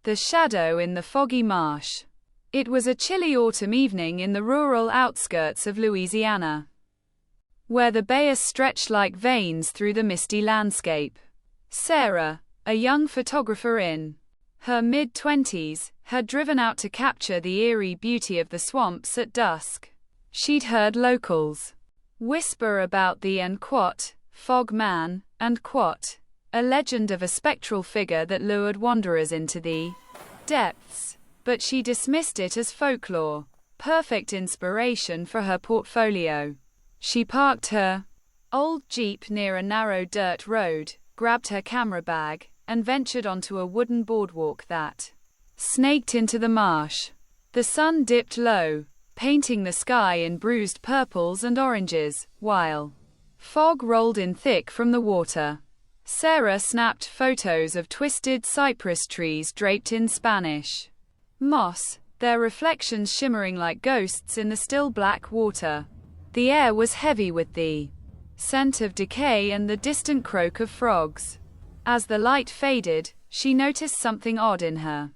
The shadow in the foggy marsh. It was a chilly autumn evening in the rural outskirts of Louisiana, where the bayous stretched like veins through the misty landscape. Sarah, a young photographer in her mid-20s, had driven out to capture the eerie beauty of the swamps at dusk. She'd heard locals whisper about the Fog Man, a legend of a spectral figure that lured wanderers into the depths. But she dismissed it as folklore, perfect inspiration for her portfolio. She parked her old Jeep near a narrow dirt road, grabbed her camera bag, and ventured onto a wooden boardwalk that snaked into the marsh. The sun dipped low, painting the sky in bruised purples and oranges, while fog rolled in thick from the water. Sarah snapped photos of twisted cypress trees draped in Spanish moss, their reflections shimmering like ghosts in the still black water. The air was heavy with the scent of decay and the distant croak of frogs. As the light faded, she noticed something odd in her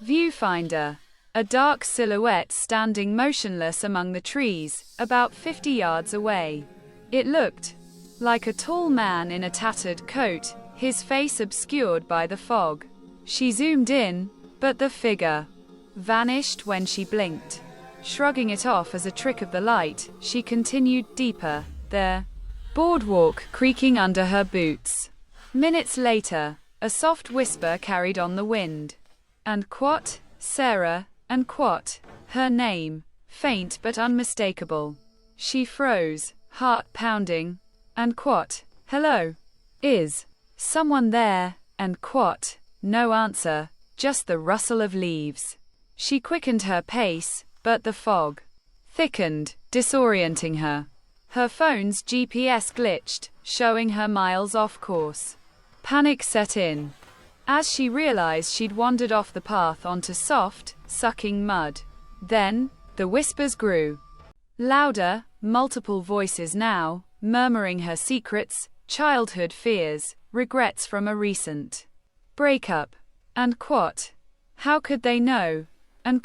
viewfinder. A dark silhouette standing motionless among the trees, about 50 yards away. It looked like a tall man in a tattered coat, his face obscured by the fog. She zoomed in, but the figure vanished when she blinked. Shrugging it off as a trick of the light, she continued deeper, the boardwalk creaking under her boots. Minutes later, a soft whisper carried on the wind. And Sarah, and her name, faint but unmistakable. She froze, heart pounding. And hello? Is someone there? And no answer, just the rustle of leaves. She quickened her pace, but the fog thickened, disorienting her. Her phone's GPS glitched, showing her miles off course. Panic set in as she realized she'd wandered off the path onto soft, sucking mud. Then, the whispers grew louder, multiple voices now, murmuring her secrets, childhood fears, regrets from a recent breakup. And how could they know? And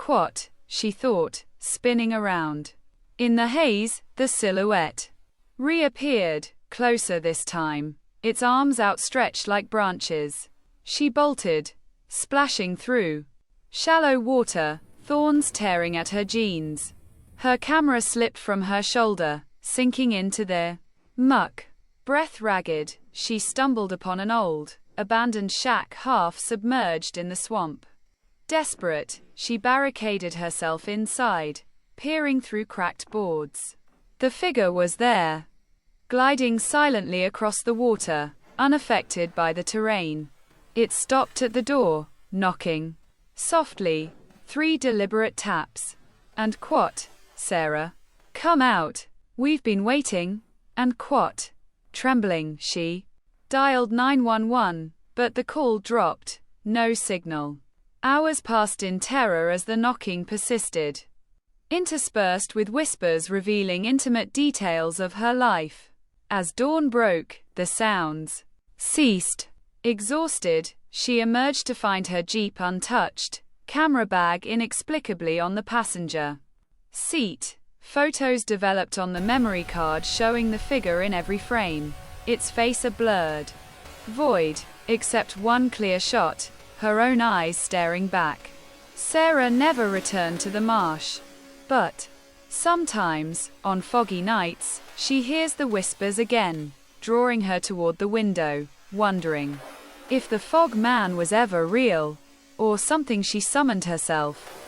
she thought, spinning around. In the haze, the silhouette reappeared, closer this time, its arms outstretched like branches. She bolted, splashing through shallow water, thorns tearing at her jeans. Her camera slipped from her shoulder, sinking into the muck. Breath ragged, she stumbled upon an old, abandoned shack half submerged in the swamp. Desperate, she barricaded herself inside, peering through cracked boards. The figure was there, gliding silently across the water, unaffected by the terrain. It stopped at the door, knocking softly, 3 deliberate taps. And Sarah, come out, we've been waiting. And trembling, she dialed 911, but the call dropped, no signal. Hours passed in terror as the knocking persisted, interspersed with whispers revealing intimate details of her life. As dawn broke, the sounds ceased. Exhausted, she emerged to find her Jeep untouched, camera bag inexplicably on the passenger seat. Photos developed on the memory card showing the figure in every frame, its face a blurred void, except one clear shot, her own eyes staring back. Sarah never returned to the marsh. But sometimes, on foggy nights, she hears the whispers again, drawing her toward the window, wondering if the fog man was ever real, or something she summoned herself.